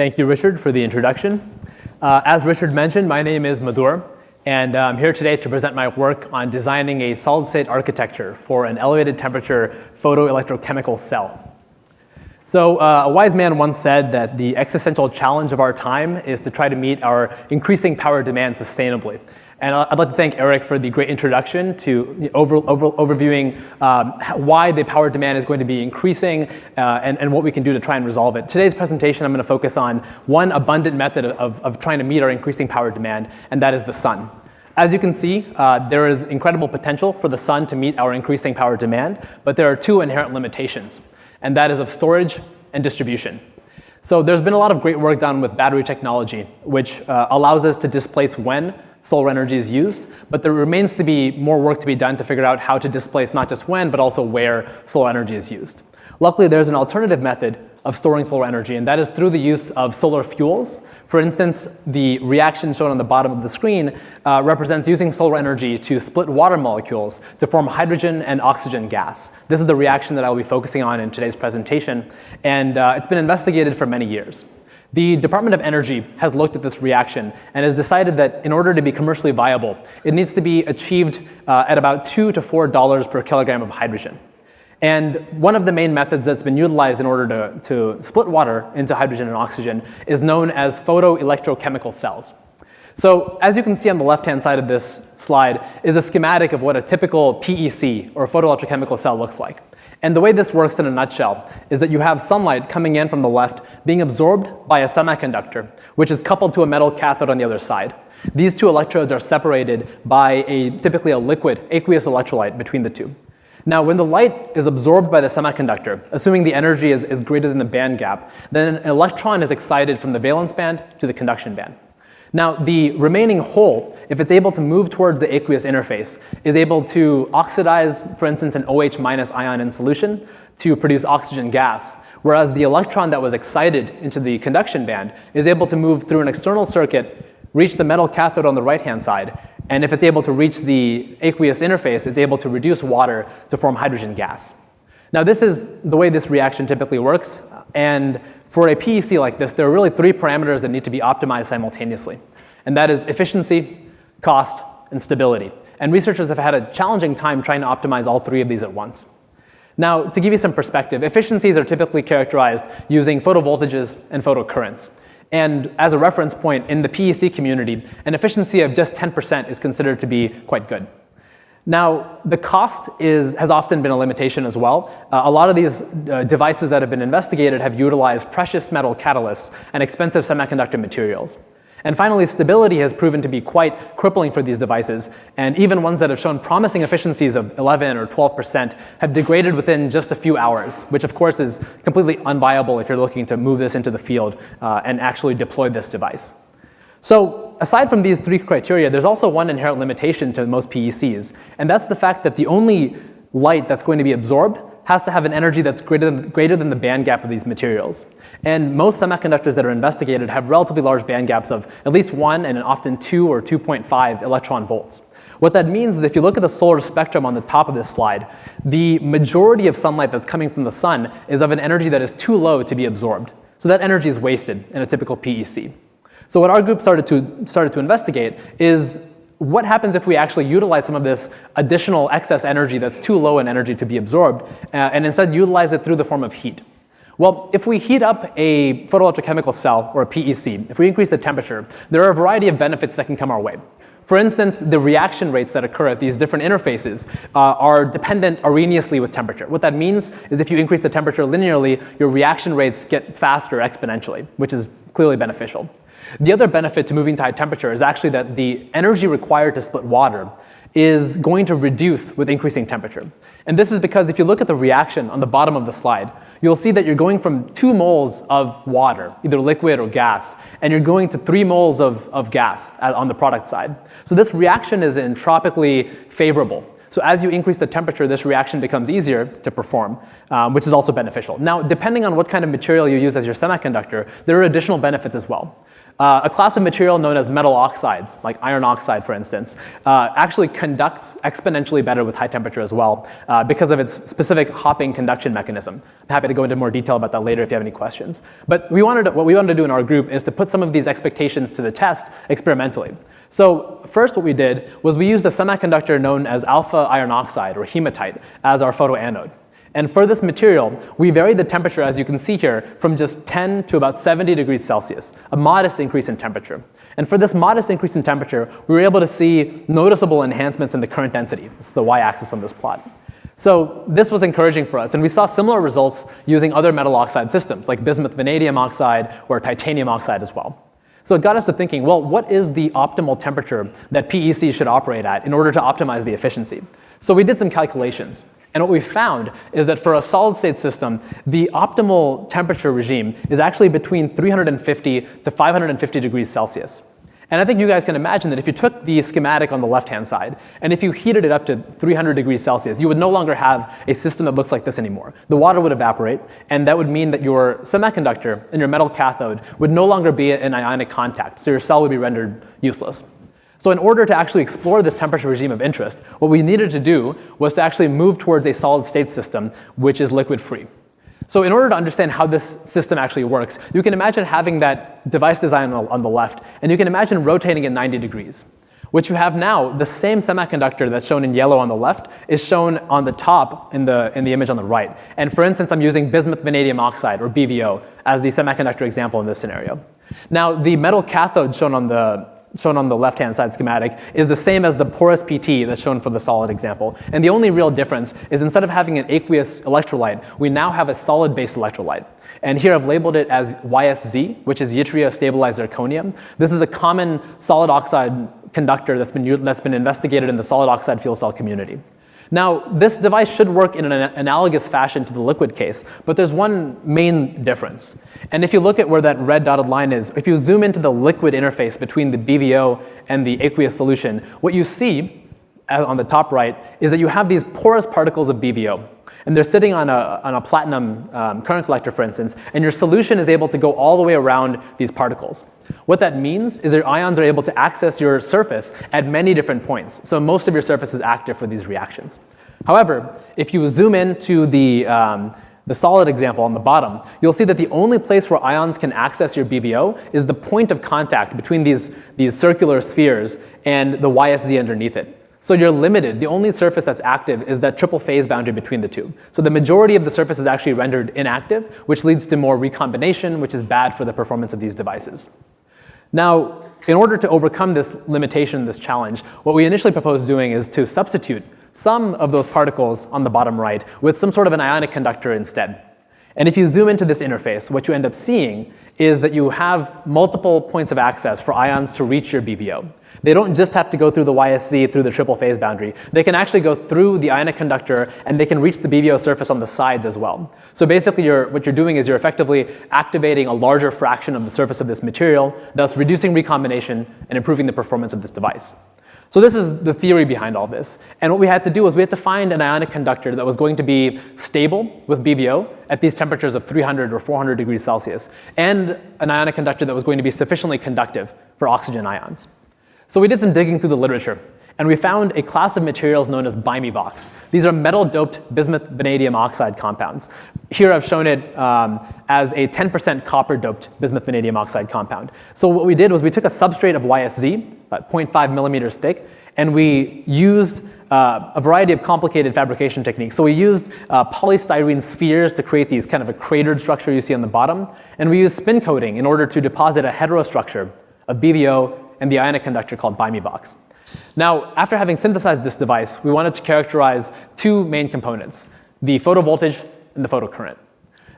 Thank you, Richard, for the introduction. As Richard mentioned, my name is Madhur, and I'm here today to present my work on designing a solid-state architecture for an elevated temperature photoelectrochemical cell. So a wise man once said that the existential challenge of our time is to try to meet our increasing power demand sustainably. And I'd like to thank Eric for the great introduction to overviewing why the power demand is going to be increasing and what we can do to try and resolve it. Today's presentation, I'm going to focus on one abundant method of trying to meet our increasing power demand, and that is the sun. As you can see, there is incredible potential for the sun to meet our increasing power demand, but there are two inherent limitations, and that is of storage and distribution. So there's been a lot of great work done with battery technology, which allows us to displace when solar energy is used, but there remains to be more work to be done to figure out how to displace not just when, but also where solar energy is used. Luckily, there's an alternative method of storing solar energy, and that is through the use of solar fuels. For instance, the reaction shown on the bottom of the screen represents using solar energy to split water molecules to form hydrogen and oxygen gas. This is the reaction that I'll be focusing on in today's presentation, and it's been investigated for many years. The Department of Energy has looked at this reaction and has decided that in order to be commercially viable, it needs to be achieved at about $2 to $4 per kilogram of hydrogen. And one of the main methods that's been utilized in order to split water into hydrogen and oxygen is known as photoelectrochemical cells. So as you can see on the left-hand side of this slide is a schematic of what a typical PEC, or photoelectrochemical cell, looks like. And the way this works in a nutshell is that you have sunlight coming in from the left being absorbed by a semiconductor, which is coupled to a metal cathode on the other side. These two electrodes are separated by typically a liquid aqueous electrolyte between the two. Now, when the light is absorbed by the semiconductor, assuming the energy is greater than the band gap, then an electron is excited from the valence band to the conduction band. Now, the remaining hole, if it's able to move towards the aqueous interface, is able to oxidize, for instance, an OH- ion in solution to produce oxygen gas, whereas the electron that was excited into the conduction band is able to move through an external circuit, reach the metal cathode on the right-hand side, and if it's able to reach the aqueous interface, it's able to reduce water to form hydrogen gas. Now, this is the way this reaction typically works, and for a PEC like this, there are really three parameters that need to be optimized simultaneously, and that is efficiency, cost, and stability. And researchers have had a challenging time trying to optimize all three of these at once. Now, to give you some perspective, efficiencies are typically characterized using photovoltages and photocurrents. And as a reference point, in the PEC community, an efficiency of just 10% is considered to be quite good. Now, the cost has often been a limitation as well. A lot of these devices that have been investigated have utilized precious metal catalysts and expensive semiconductor materials. And finally, stability has proven to be quite crippling for these devices, and even ones that have shown promising efficiencies of 11 or 12% have degraded within just a few hours, which of course is completely unviable if you're looking to move this into the field and actually deploy this device. So aside from these three criteria, there's also one inherent limitation to most PECs, and that's the fact that the only light that's going to be absorbed has to have an energy that's greater than the band gap of these materials. And most semiconductors that are investigated have relatively large band gaps of at least 1 and often 2 or 2.5 electron volts. What that means is if you look at the solar spectrum on the top of this slide, the majority of sunlight that's coming from the sun is of an energy that is too low to be absorbed. So that energy is wasted in a typical PEC. So what our group started to investigate is what happens if we actually utilize some of this additional excess energy that's too low in energy to be absorbed and instead utilize it through the form of heat. Well, if we heat up a photoelectrochemical cell or a PEC, if we increase the temperature, there are a variety of benefits that can come our way. For instance, the reaction rates that occur at these different interfaces are dependent arrheniusly with temperature. What that means is if you increase the temperature linearly, your reaction rates get faster exponentially, which is clearly beneficial. The other benefit to moving to high temperature is actually that the energy required to split water is going to reduce with increasing temperature. And this is because if you look at the reaction on the bottom of the slide, you'll see that you're going from 2 moles of water, either liquid or gas, and you're going to 3 moles of gas on the product side. So this reaction is entropically favorable. So as you increase the temperature, this reaction becomes easier to perform, which is also beneficial. Now, depending on what kind of material you use as your semiconductor, there are additional benefits as well. A class of material known as metal oxides, like iron oxide, for instance, actually conducts exponentially better with high temperature as well because of its specific hopping conduction mechanism. I'm happy to go into more detail about that later if you have any questions. But what we wanted to do in our group is to put some of these expectations to the test experimentally. So first what we did was we used a semiconductor known as alpha iron oxide, or hematite, as our photoanode. And for this material, we varied the temperature, as you can see here, from just 10 to about 70 degrees Celsius, a modest increase in temperature. And for this modest increase in temperature, we were able to see noticeable enhancements in the current density. This is the y-axis on this plot. So this was encouraging for us, and we saw similar results using other metal oxide systems, like bismuth vanadium oxide or titanium oxide as well. So it got us to thinking, well, what is the optimal temperature that PEC should operate at in order to optimize the efficiency? So we did some calculations. And what we found is that for a solid-state system, the optimal temperature regime is actually between 350 to 550 degrees Celsius. And I think you guys can imagine that if you took the schematic on the left-hand side, and if you heated it up to 300 degrees Celsius, you would no longer have a system that looks like this anymore. The water would evaporate, and that would mean that your semiconductor and your metal cathode would no longer be in ionic contact, so your cell would be rendered useless. So in order to actually explore this temperature regime of interest, what we needed to do was to actually move towards a solid-state system which is liquid-free. So in order to understand how this system actually works, you can imagine having that device design on the left, and you can imagine rotating at 90 degrees. What you have now, the same semiconductor that's shown in yellow on the left is shown on the top in the image on the right. And for instance, I'm using bismuth vanadium oxide, or BVO, as the semiconductor example in this scenario. Now, the metal cathode shown on the left-hand side schematic is the same as the porous PT that's shown for the solid example. And the only real difference is instead of having an aqueous electrolyte, we now have a solid-based electrolyte. And here I've labeled it as YSZ, which is yttria stabilized zirconium. This is a common solid oxide conductor that's been investigated in the solid oxide fuel cell community. Now, this device should work in an analogous fashion to the liquid case, but there's one main difference. And if you look at where that red dotted line is, if you zoom into the liquid interface between the BVO and the aqueous solution, what you see on the top right is that you have these porous particles of BVO. And they're sitting on a platinum current collector, for instance, and your solution is able to go all the way around these particles. What that means is that ions are able to access your surface at many different points. So most of your surface is active for these reactions. However, if you zoom into the solid example on the bottom, you'll see that the only place where ions can access your BVO is the point of contact between these circular spheres and the YSZ underneath it. So you're limited. The only surface that's active is that triple phase boundary between the two. So the majority of the surface is actually rendered inactive, which leads to more recombination, which is bad for the performance of these devices. Now, in order to overcome this limitation, this challenge, what we initially proposed doing is to substitute some of those particles on the bottom right with some sort of an ionic conductor instead. And if you zoom into this interface, what you end up seeing is that you have multiple points of access for ions to reach your BVO. They don't just have to go through the YSZ, through the triple phase boundary. They can actually go through the ionic conductor, and they can reach the BVO surface on the sides as well. So basically, what you're doing is you're effectively activating a larger fraction of the surface of this material, thus reducing recombination and improving the performance of this device. So this is the theory behind all this. And what we had to do was we had to find an ionic conductor that was going to be stable with BVO at these temperatures of 300 or 400 degrees Celsius, and an ionic conductor that was going to be sufficiently conductive for oxygen ions. So we did some digging through the literature, and we found a class of materials known as BIMEVOX. These are metal-doped bismuth vanadium oxide compounds. Here I've shown it as a 10% copper-doped bismuth vanadium oxide compound. So what we did was we took a substrate of YSZ, about 0.5 millimeters thick, and we used a variety of complicated fabrication techniques. So we used polystyrene spheres to create these kind of a cratered structure you see on the bottom, and we used spin coating in order to deposit a heterostructure of BVO and the ionic conductor called BIMEVOX. Now, after having synthesized this device, we wanted to characterize two main components, the photovoltage and the photocurrent.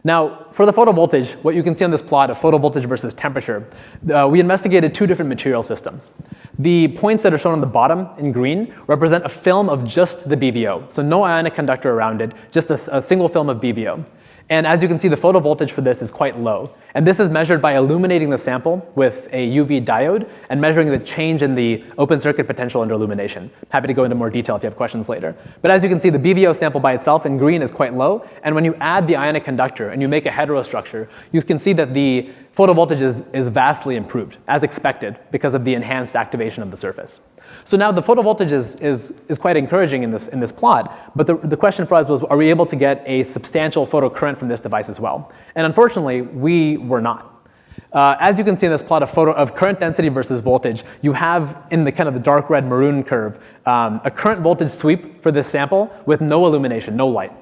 Now, for the photovoltage, what you can see on this plot of photovoltage versus temperature, we investigated two different material systems. The points that are shown on the bottom in green represent a film of just the BVO, so no ionic conductor around it, just a single film of BVO. And as you can see, the photovoltage for this is quite low. And this is measured by illuminating the sample with a UV diode and measuring the change in the open circuit potential under illumination. Happy to go into more detail if you have questions later. But as you can see, the BVO sample by itself in green is quite low. And when you add the ionic conductor and you make a heterostructure, you can see that the photovoltage is vastly improved, as expected, because of the enhanced activation of the surface. So now the photovoltage is quite encouraging in this plot, but the question for us was, are we able to get a substantial photocurrent from this device as well? And unfortunately, we were not. As you can see in this plot of current density versus voltage, you have in the kind of the dark red maroon curve, a current voltage sweep for this sample with no illumination, no light.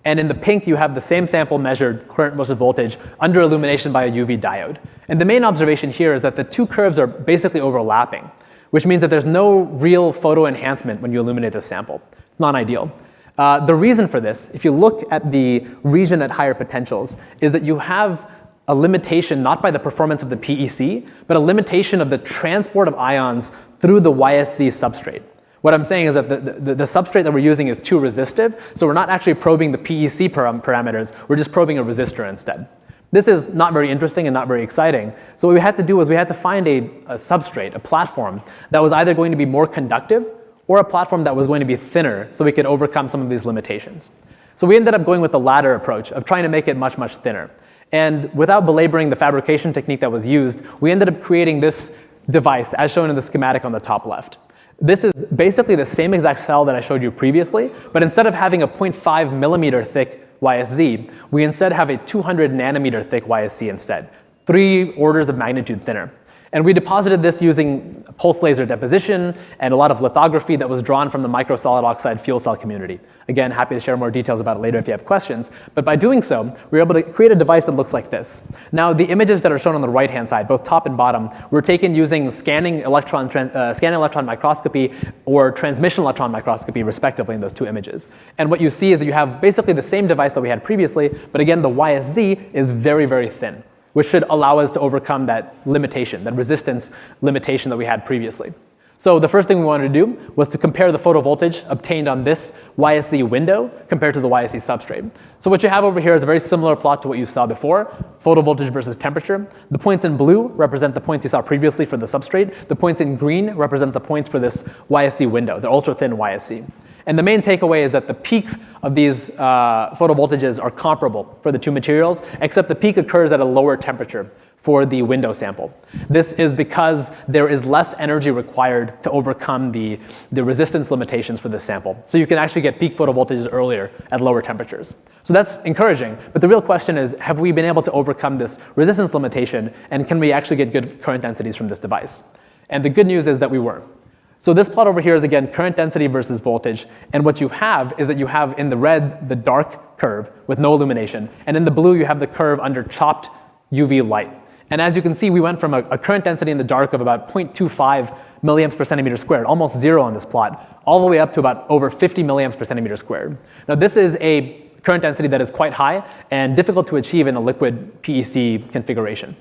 And in the pink, you have the same sample measured, current versus voltage, under illumination by a UV diode. And the main observation here is that the two curves are basically overlapping, which means that there's no real photo enhancement when you illuminate this sample. It's not ideal. The reason for this, if you look at the region at higher potentials, is that you have a limitation not by the performance of the PEC, but a limitation of the transport of ions through the YSC substrate. What I'm saying is that the substrate that we're using is too resistive, so we're not actually probing the PEC parameters, we're just probing a resistor instead. This is not very interesting and not very exciting. So what we had to do was we had to find a substrate, a platform, that was either going to be more conductive or a platform that was going to be thinner so we could overcome some of these limitations. So we ended up going with the latter approach of trying to make it much, much thinner. And without belaboring the fabrication technique that was used, we ended up creating this device as shown in the schematic on the top left. This is basically the same exact cell that I showed you previously, but instead of having a 0.5 millimeter thick YSZ, we instead have a 200 nanometer thick YSC instead, 3 orders of magnitude thinner. And we deposited this using pulse laser deposition and a lot of lithography that was drawn from the microsolid oxide fuel cell community. Again, happy to share more details about it later if you have questions. But by doing so, we were able to create a device that looks like this. Now, the images that are shown on the right-hand side, both top and bottom, were taken using scanning electron microscopy or transmission electron microscopy, respectively, in those two images. And what you see is that you have basically the same device that we had previously, but again, the YSZ is very, very thin, which should allow us to overcome that limitation, that resistance limitation that we had previously. So the first thing we wanted to do was to compare the photovoltage obtained on this YSC window compared to the YSC substrate. So what you have over here is a very similar plot to what you saw before, photovoltage versus temperature. The points in blue represent the points you saw previously for the substrate. The points in green represent the points for this YSC window, the ultra-thin YSC. And the main takeaway is that the peaks of these photovoltages are comparable for the two materials, except the peak occurs at a lower temperature for the window sample. This is because there is less energy required to overcome the resistance limitations for this sample. So you can actually get peak photovoltages earlier at lower temperatures. So that's encouraging, but the real question is, have we been able to overcome this resistance limitation, and can we actually get good current densities from this device? And the good news is that we were. So this plot over here is, again, current density versus voltage. And what you have is that you have in the red, the dark curve with no illumination. And in the blue, you have the curve under chopped UV light. And as you can see, we went from a current density in the dark of about 0.25 milliamps per centimeter squared, almost zero on this plot, all the way up to about over 50 milliamps per centimeter squared. Now, this is a current density that is quite high and difficult to achieve in a liquid PEC configuration.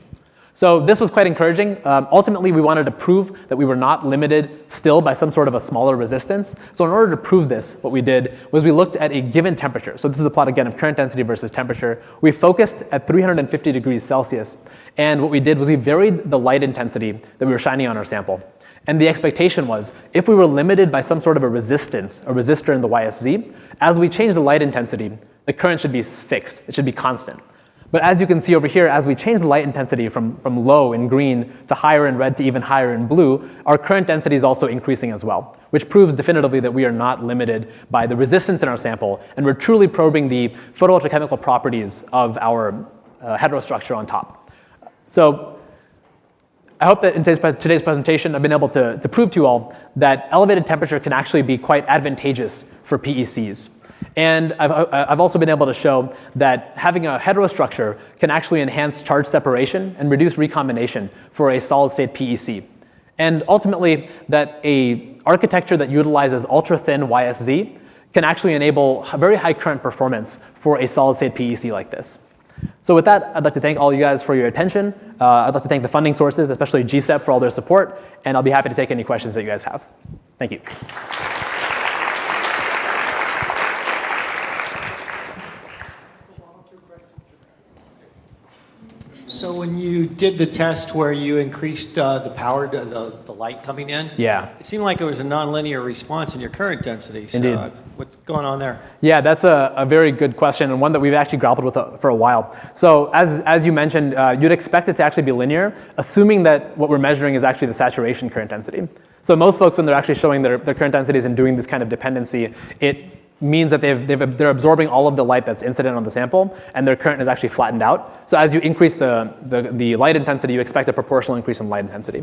So this was quite encouraging. Ultimately, we wanted to prove that we were not limited still by some sort of a smaller resistance. So in order to prove this, what we did was we looked at a given temperature. So this is a plot, again, of current density versus temperature. We focused at 350 degrees Celsius. And what we did was we varied the light intensity that we were shining on our sample. And the expectation was, if we were limited by some sort of a resistance, a resistor in the YSZ, as we change the light intensity, the current should be fixed. It should be constant. But as you can see over here, as we change the light intensity from low in green to higher in red to even higher in blue, our current density is also increasing as well, which proves definitively that we are not limited by the resistance in our sample, and we're truly probing the photoelectrochemical properties of our heterostructure on top. So I hope that in today's presentation, I've been able to prove to you all that elevated temperature can actually be quite advantageous for PECs. And I've also been able to show that having a heterostructure can actually enhance charge separation and reduce recombination for a solid-state PEC. And ultimately, that an architecture that utilizes ultra-thin YSZ can actually enable very high current performance for a solid-state PEC like this. So with that, I'd like to thank all you guys for your attention. I'd like to thank the funding sources, especially GCEP, for all their support. And I'll be happy to take any questions that you guys have. Thank you. So when you did the test where you increased the power to the light coming in, Yeah. it seemed like it was a nonlinear response in your current density. So Indeed. What's going on there? Yeah, that's a very good question, and one that we've actually grappled with for a while. So as you mentioned, you'd expect it to actually be linear, assuming that what we're measuring is actually the saturation current density. So most folks, when they're actually showing their current densities and doing this kind of dependency, it means that they're absorbing all of the light that's incident on the sample, and their current is actually flattened out. So as you increase the light intensity, you expect a proportional increase in light intensity.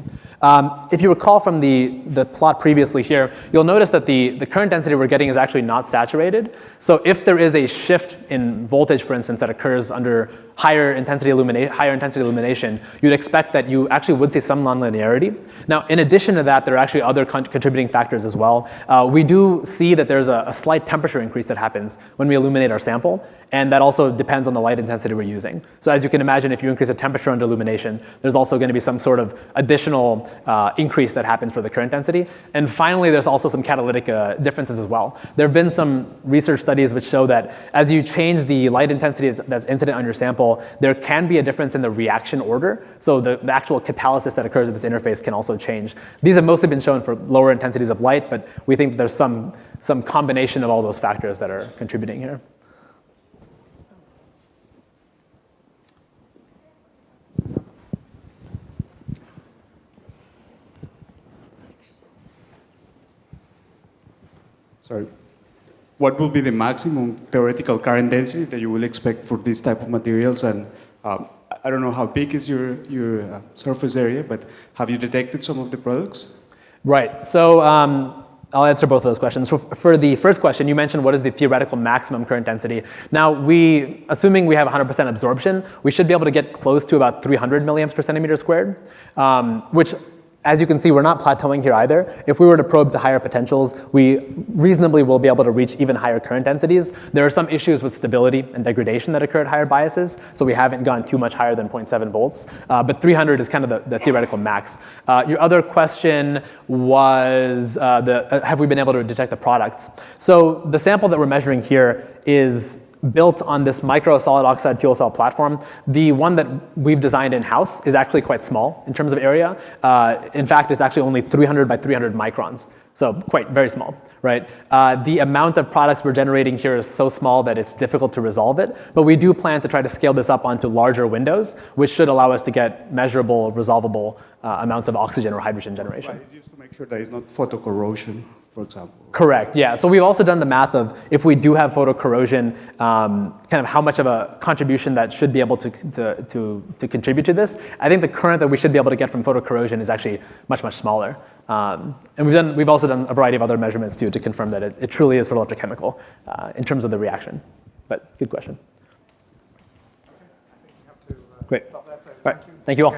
If you recall from the plot previously here, you'll notice that the current density we're getting is actually not saturated. So if there is a shift in voltage, for instance, that occurs under higher intensity illumination, you'd expect that you actually would see some nonlinearity. Now, in addition to that, there are actually other contributing factors as well. We do see that there's a slight temperature increase that happens when we illuminate our sample, and that also depends on the light intensity we're using. So as you can imagine, if you increase the temperature under illumination, there's also going to be some sort of additional increase that happens for the current density. And finally, there's also some catalytic differences as well. There have been some research studies which show that as you change the light intensity that's incident on your sample, there can be a difference in the reaction order. So the actual catalysis that occurs at this interface can also change. These have mostly been shown for lower intensities of light, but we think that there's some combination of all those factors that are contributing here. Sorry. What will be the maximum theoretical current density that you will expect for this type of materials? And I don't know how big is your surface area, but have you detected some of the products? Right. So I'll answer both of those questions. For the first question, you mentioned what is the theoretical maximum current density. Now, assuming we have 100% absorption, we should be able to get close to about 300 milliamps per centimeter squared, which, as you can see, we're not plateauing here either. If we were to probe to higher potentials, we reasonably will be able to reach even higher current densities. There are some issues with stability and degradation that occur at higher biases, so we haven't gone too much higher than 0.7 volts. But 300 is kind of the theoretical max. Your other question was, have we been able to detect the products? So the sample that we're measuring here is built on this micro solid oxide fuel cell platform. The one that we've designed in-house is actually quite small in terms of area. In fact, it's actually only 300 by 300 microns, so very small, right? The amount of products we're generating here is so small that it's difficult to resolve it, but we do plan to try to scale this up onto larger windows, which should allow us to get measurable, resolvable amounts of oxygen or hydrogen generation. Right, it's just to make sure that it's not photocorrosion, for example. Correct, yeah. So we've also done the math of if we do have photocorrosion, kind of how much of a contribution that should be able to contribute to this. I think the current that we should be able to get from photocorrosion is actually much, much smaller. And we've also done a variety of other measurements too to confirm that it truly is photoelectrochemical in terms of the reaction. But good question. Great. All right, thank you all.